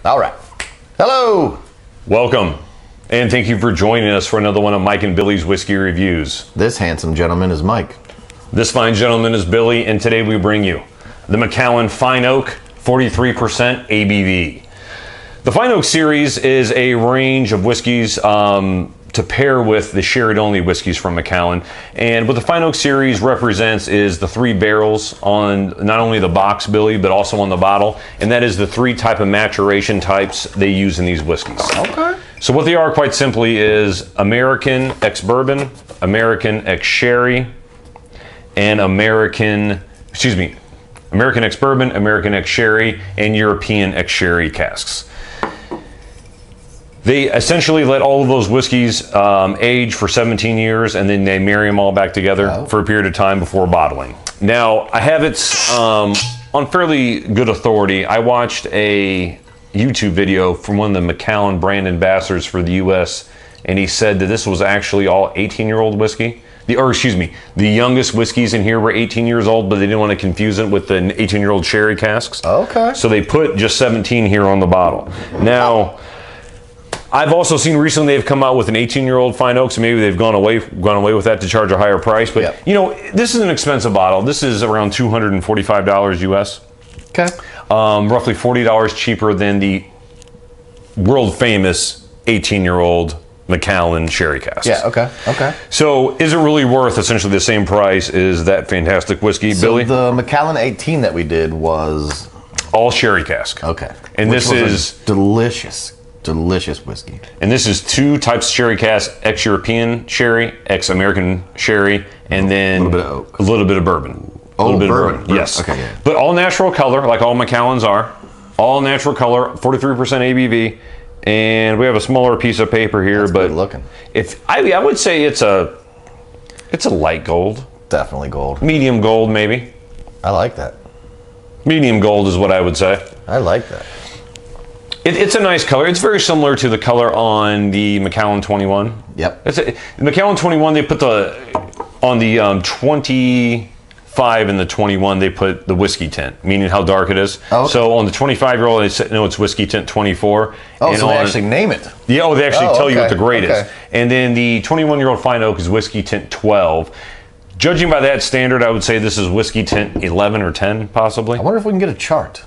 All right. Hello. Welcome, and thank you for joining us for another one of Mike and Billy's Whiskey Reviews. This handsome gentleman is Mike. This fine gentleman is Billy, and today we bring you the Macallan Fine Oak 43% ABV. The Fine Oak series is a range of whiskeys to pair with the sherry-only whiskeys from Macallan. And what the Fine Oak series represents is the 3 barrels on not only the box, Billy, but also on the bottle. And that is the 3 type of maturation types they use in these whiskeys. Okay. So what they are, quite simply, is American ex-bourbon, American ex-sherry, and American ex-bourbon, American ex-sherry, and European ex-sherry casks. They essentially let all of those whiskeys age for 17 years, and then they marry them all back together for a period of time before bottling. Now, I have it on fairly good authority. I watched a YouTube video from one of the Macallan brand ambassadors for the US, and he said that this was actually all 18-year-old whiskey. The youngest whiskeys in here were 18 years old, but they didn't want to confuse it with the 18-year-old sherry casks. Okay. So they put just 17 here on the bottle. Now, I've also seen recently they've come out with an 18-year-old Fine Oak, so maybe they've gone away with that to charge a higher price. But you know, this is an expensive bottle. This is around $245 US. Okay. Roughly $40 cheaper than the world famous 18-year-old Macallan sherry casks. Yeah. Okay. Okay. So is it really worth essentially the same price as that fantastic whiskey, Billy? The Macallan 18 that we did was all sherry cask. Okay. And this is delicious. Delicious whiskey. And this is 2 types of sherry cask: ex-European sherry, ex-American sherry, and then a little bit of oak. A little bit of bourbon. Oh, a little bit bourbon. Of bourbon. Yes. Okay. Yeah. But all natural color, like all Macallans are. All natural color, 43% ABV, and we have a smaller piece of paper here. That's good looking. I would say it's a light gold. Definitely gold. Medium gold, maybe. I like that. Medium gold is what I would say. I like that. It's a nice color. It's very similar to the color on the Macallan 21. Yep. The Macallan 21, they put on the 25 and the 21, they put the whiskey tint, meaning how dark it is. Oh, okay. So on the 25-year-old, they said, no, it's whiskey tint 24. Oh, so they actually name it. Yeah, they actually tell you what the grade is. And then the 21-year-old Fine Oak is whiskey tint 12. Judging by that standard, I would say this is whiskey tint 11 or 10, possibly. I wonder if we can get a chart.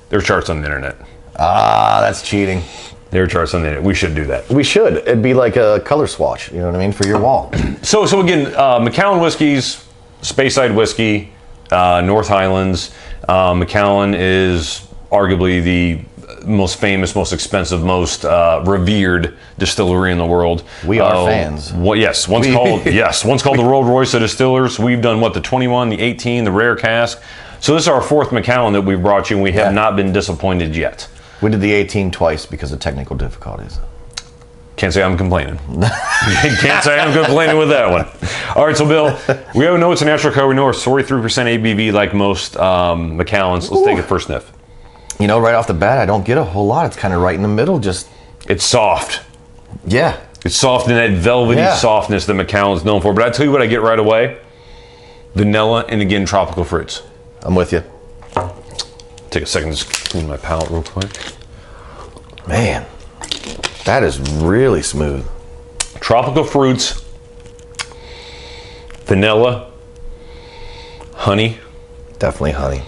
There are charts on the internet. Ah, that's cheating. There are charts on the internet. We should do that. We should. It'd be like a color swatch, you know what I mean, for your wall. So again, Macallan whiskeys, Speyside whiskey, North Highlands. Macallan is arguably the most famous, most expensive, most revered distillery in the world. We are fans. Yes, one's called the Rolls Royce of distillers. We've done what, the 21, the 18, the rare cask. So this is our 4th Macallan that we've brought you, and we have not been disappointed yet. We did the 18 twice because of technical difficulties. Can't say I'm complaining. Can't say I'm complaining with that one. All right, so Bill, we know it's a natural color. We know it's 43% ABV like most Macallans. Let's take a first sniff. You know, right off the bat, I don't get a whole lot. It's kind of right in the middle. It's soft. Yeah. It's soft in that velvety softness that Macallan's known for. But I tell you what I get right away. Vanilla and, again, tropical fruits. I'm with you. Take a second to just clean my palate real quick. Man, that is really smooth. Tropical fruits, vanilla, honey. Definitely honey.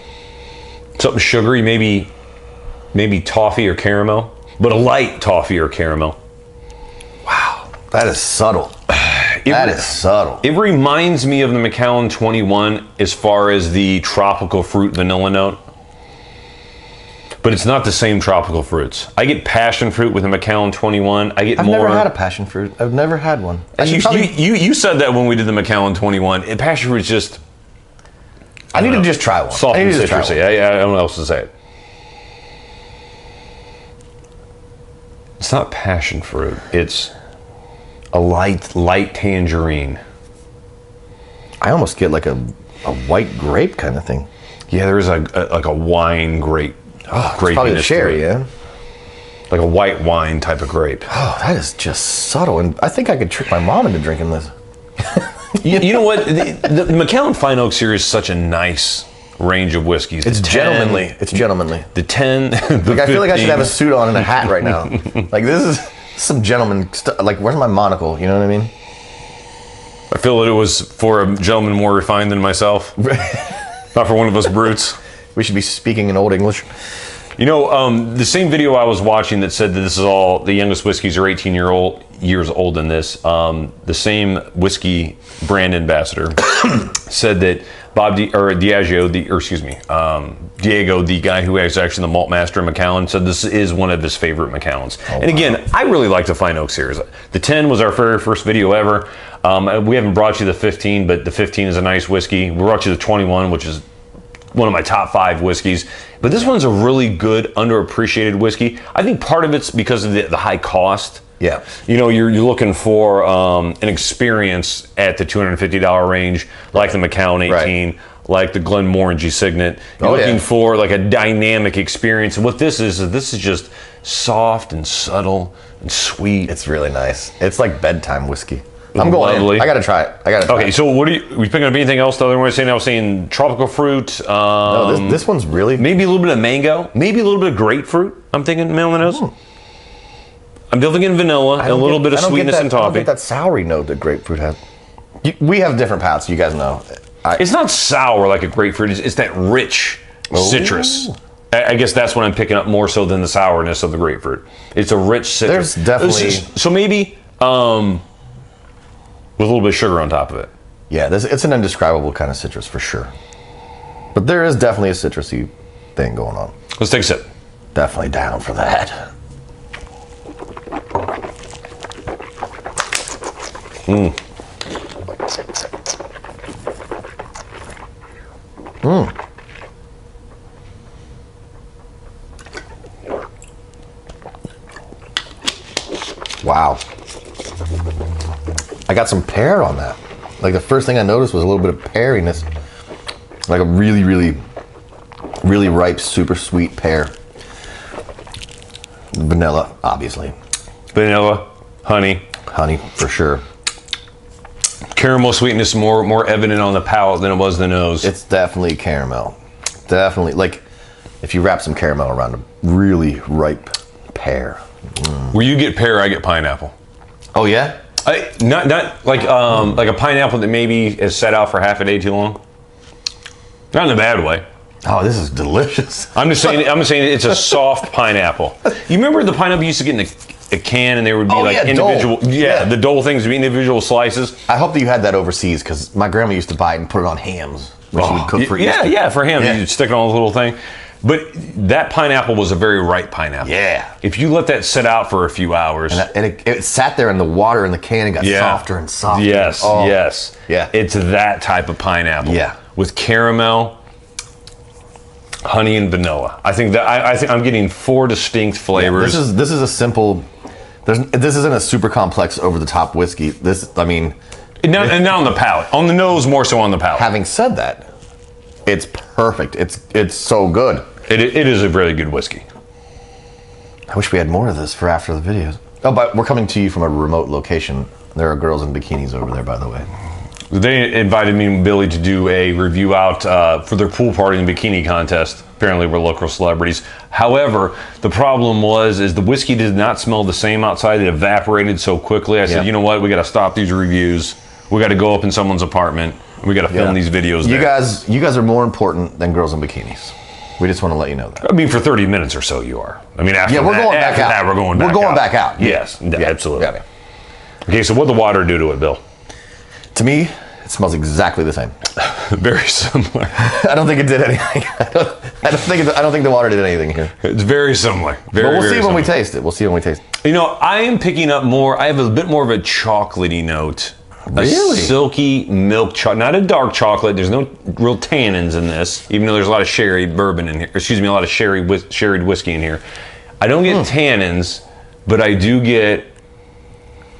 Something sugary, maybe toffee or caramel, but a light toffee or caramel. Wow, that is subtle. That is subtle. It reminds me of the Macallan 21 as far as the tropical fruit vanilla note. But it's not the same tropical fruits. I get passion fruit with a Macallan 21. I've never had a passion fruit. I've never had one. You said that when we did the Macallan 21. Passion fruit is just... I need to just try one. Soft and citrusy. I don't know how else to say it. It's not passion fruit. It's a light tangerine. I almost get like a white grape kind of thing. Yeah, there is like a wine grape. Oh, it's probably the sherry, yeah. Like a white wine type of grape. Oh, that is just subtle. And I think I could trick my mom into drinking this. You know what? The Macallan Fine Oak series is such a nice range of whiskeys. It's gentlemanly. It's gentlemanly. The 10. The Like, I feel like I should 15. have a suit on and a hat right now. Like, this is some gentleman stuff. Like, where's my monocle? You know what I mean? I feel that it was for a gentleman more refined than myself. Not for one of us brutes. We should be speaking in Old English. You know, the same video I was watching that said that this is all, the youngest whiskeys are 18 years old in this. The same whiskey brand ambassador said that Diageo, Diego, the guy who is actually the malt master in Macallan, said this is one of his favorite Macallans. Oh, and again, I really like the Fine Oak series. The 10 was our very first video ever. We haven't brought you the 15, but the 15 is a nice whiskey. We brought you the 21, which is one of my top 5 whiskeys. But this one's a really good, underappreciated whiskey. I think part of it's because of the high cost. Yeah. You know, you're looking for an experience at the $250 range, like the Macallan 18, Right. like the Glenmorangie Signet. You're looking for like a dynamic experience. And what this is just soft and subtle and sweet. It's really nice. It's like bedtime whiskey. I'm going Lovely. in. I gotta try it. Okay, so what are we picking up anything else other than what I was saying? I was saying tropical fruit. No, this one's really... Maybe a little bit of mango. Maybe a little bit of grapefruit. I'm thinking middle of the nose. I'm definitely getting vanilla and a little bit of sweetness and I don't toffee. get that soury note that grapefruit has. We have different palates, you guys know. It's not sour like a grapefruit. It's that rich citrus. I guess that's what I'm picking up more so than the sourness of the grapefruit. It's a rich citrus. There's definitely... So maybe with a little bit of sugar on top of it. Yeah, it's an indescribable kind of citrus for sure. But there is definitely a citrusy thing going on. Let's take a sip. Definitely down for that. Wow. I got some pear on that. Like, the first thing I noticed was a little bit of peariness. Like a really, really, really ripe, super sweet pear. Vanilla, obviously. Vanilla, honey. Honey, for sure. Caramel sweetness more evident on the palate than it was the nose. It's definitely caramel. Definitely. Like, if you wrap some caramel around a really ripe pear. Where you get pear, I get pineapple. Oh, yeah? Not like a pineapple that maybe is set out for half a day too long. Not in a bad way. Oh, this is delicious. I'm just saying it's a soft pineapple. You remember the pineapple you used to get in a can and there would be individual Dole. The Dole things would be individual slices. I hope that you had that overseas, because my grandma used to buy it and put it on hams when she would cook for Easter. Yeah, for him. Yeah. You'd stick it on a little thing. But that pineapple was a very ripe pineapple. Yeah. If you let that sit out for a few hours. And it sat there in the water in the can and got softer and softer. Yes, Oh. yes. Yeah. It's that type of pineapple. Yeah. With caramel, honey, and vanilla. I think I'm getting 4 distinct flavors. This is a simple... This isn't a super complex, over-the-top whiskey. And not on the palate. On the nose, more so on the palate. Having said that, it's perfect. It's so good. It is a really good whiskey. I wish we had more of this for after the videos. Oh, but we're coming to you from a remote location. There are girls in bikinis over there, by the way. They invited me and Billy to do a review out for their pool party and bikini contest. Apparently, we're local celebrities. However, the problem is the whiskey did not smell the same outside. It evaporated so quickly. I said, you know what? We got to stop these reviews. We got to go up in someone's apartment. We got to film these videos there. You guys are more important than girls in bikinis. We just want to let you know that. I mean, for 30 minutes or so, you are. I mean, after we're going back out. that, we're going back out. We're going back out. Yes, absolutely. Yeah. Okay, so what'd the water do to it, Bill? To me, it smells exactly the same. Very similar. I don't think it did anything. I don't think the water did anything here. It's very similar. But we'll see when we taste it. We'll see when we taste it. You know, I am picking up more. I have a bit more of a chocolatey note. Really? A silky milk chocolate, not a dark chocolate. There's no real tannins in this, even though there's a lot of sherry bourbon in here. Excuse me, a lot of sherried whiskey in here. I don't get tannins, but I do get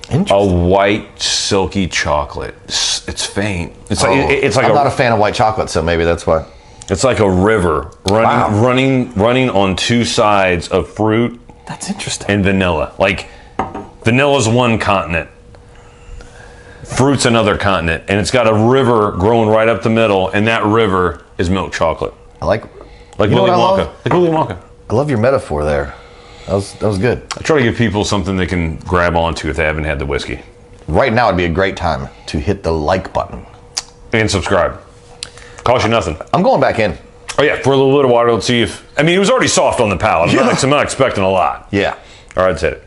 a white silky chocolate. It's faint. It's like I'm not a fan of white chocolate, so maybe that's why. It's like a river running on 2 sides of fruit. That's interesting. And vanilla. Like, vanilla's one continent. Fruit's another continent, and it's got a river growing right up the middle, and that river is milk chocolate. I like Willy Wonka. Like Willy Wonka. I love your metaphor there. That was good. I try to give people something they can grab onto if they haven't had the whiskey. Right now would be a great time to hit the like button. And subscribe. Cost you nothing. I'm going back in. Oh yeah, for a little bit of water, let's see if... I mean, it was already soft on the palate. I'm not expecting a lot. Yeah. All right, let's hit it.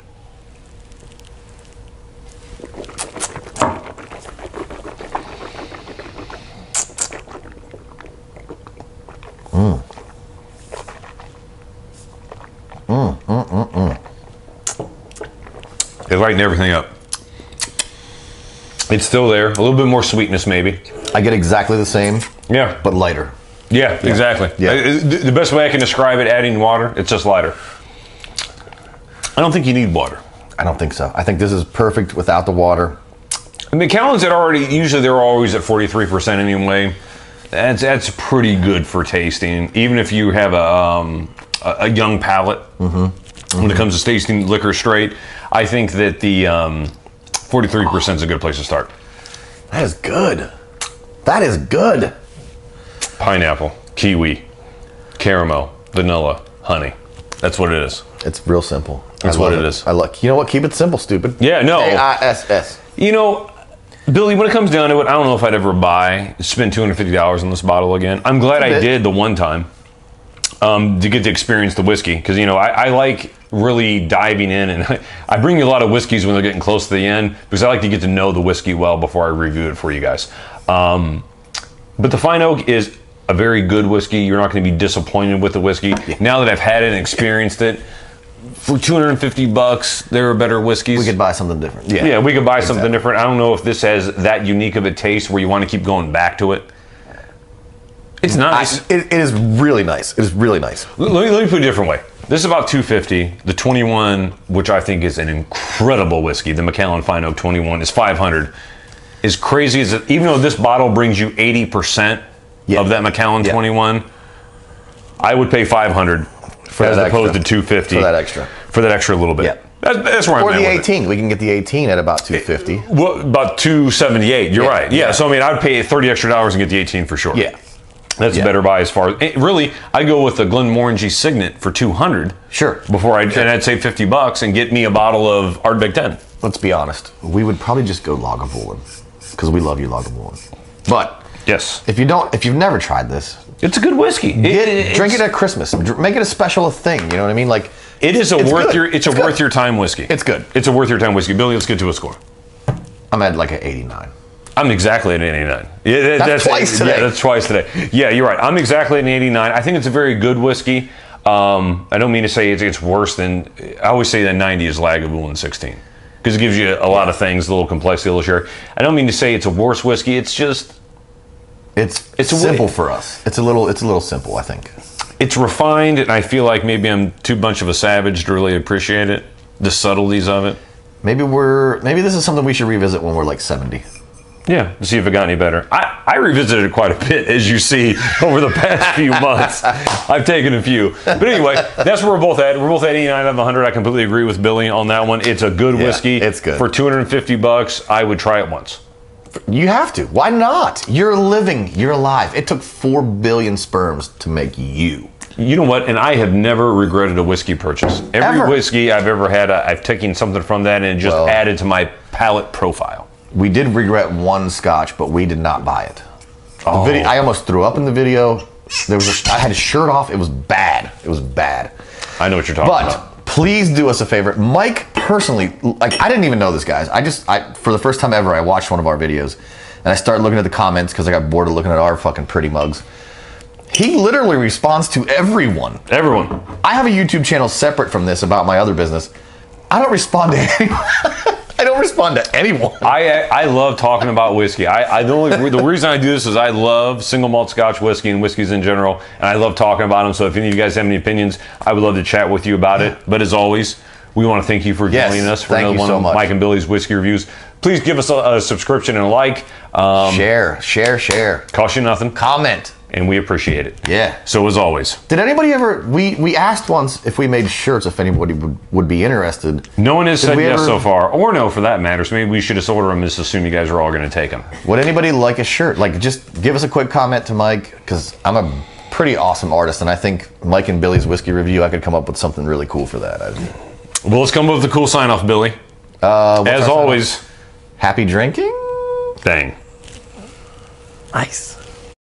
They lighten everything up. It's still there. A little bit more sweetness, maybe. I get exactly the same. Yeah. But lighter. Yeah, exactly. Yeah. The best way I can describe it, adding water, it's just lighter. I don't think you need water. I don't think so. I think this is perfect without the water. And Macallans usually they're always at 43% anyway. That's pretty good for tasting, even if you have a young palate. When it comes to tasting liquor straight, I think that the 43% is a good place to start. That is good. That is good. Pineapple, kiwi, caramel, vanilla, honey. That's what it is. It's real simple. That's what it is. I like. You know what? Keep it simple, stupid. Yeah, no. AISS. You know, Billy, when it comes down to it, I don't know if I'd ever spend $250 on this bottle again. I'm glad I did the one time to get to experience the whiskey. Because, you know, I like really diving in. And I bring you a lot of whiskeys when they're getting close to the end. Because I like to get to know the whiskey well before I review it for you guys. But the Fine Oak is a very good whiskey. You're not going to be disappointed with the whiskey. Now that I've had it and experienced it, for $250, there are better whiskeys. We could buy something different. Yeah, we could buy something different. I don't know if this has that unique of a taste where you want to keep going back to it. It's nice. It is really nice. It is really nice. Let me put it a different way. This is about $250. The 21, which I think is an incredible whiskey, the Macallan Fine Oak 21, is $500. As crazy as it, even though this bottle brings you 80% of that Macallan 21, I would pay $500 as opposed to $250 for that extra. For that extra little bit. Yeah. That's where I'm at. Or the 18. We can get the 18 at about $250. Well, about $278. You're right. Yeah. So I mean, I'd pay $30 extra and get the 18 for sure. Yeah. That's a better buy as far as really. I go with the Glenmorangie Signet for $200. Sure. And I'd save $50 and get me a bottle of Ardbeg 10. Let's be honest. We would probably just go Lagavulin because we love you, Lagavulin. But yes, if you've never tried this, it's a good whiskey. Drink it at Christmas. Make it a special thing. You know what I mean? Like it is worth your time whiskey. It's good. It's a worth your time whiskey. Billy, let's get to a score. I'm at like an 89. I'm exactly at an 89. That's twice today. Yeah, that's twice today. Yeah, you're right. I'm exactly at an 89. I think it's a very good whiskey. I don't mean to say it's worse than. I always say that 90 is Lagavulin 16 because it gives you a lot of things, a little complexity, a little sherry. I don't mean to say it's a worse whiskey. It's just. It's simple for us. It's a little simple, I think. It's refined, and I feel like maybe I'm too much of a savage to really appreciate it. The subtleties of it. Maybe this is something we should revisit when we're like 70. Yeah, to see if it got any better. I revisited it quite a bit, as you see, over the past few months. I've taken a few. But anyway, that's where we're both at. We're both at 89 out of 100. I completely agree with Billy on that one. It's a good whiskey. It's good. For $250, I would try it once. You have to. Why not? You're living. You're alive. It took 4 billion sperms to make you. You know what? And I have never regretted a whiskey purchase. Every whiskey I've ever had, I've taken something from that and just added to my palate profile. We did regret one scotch, but we did not buy it. I almost threw up in the video. I had a shirt off. It was bad. It was bad. I know what you're talking about. But please do us a favor. Mike personally, like I didn't even know this, guys. For the first time ever, I watched one of our videos, and I started looking at the comments because I got bored of looking at our fucking pretty mugs. He literally responds to everyone. Everyone. I have a YouTube channel separate from this about my other business. I don't respond to anyone. I don't respond to anyone. I love talking about whiskey. The reason I do this is I love single malt Scotch whiskey and whiskeys in general, and I love talking about them. So if any of you guys have any opinions, I would love to chat with you about it. But as always, we want to thank you for joining us for another one of Mike and Billy's Whiskey Reviews. Please give us a subscription and a like. Share. Cost you nothing. Comment. and we appreciate it. Yeah. So as always. Did anybody ever, we asked once if we made shirts, if anybody would be interested. No one has said yes ever, so far, or no for that matter, so maybe we should just order them and just assume you guys are all going to take them. Would anybody like a shirt? Like, just give us a quick comment to Mike, because I'm a pretty awesome artist, and I think Mike and Billy's whiskey review, I could come up with something really cool for that. Well, let's come up with a cool sign-off, Billy. As always. Happy drinking? Dang. Nice.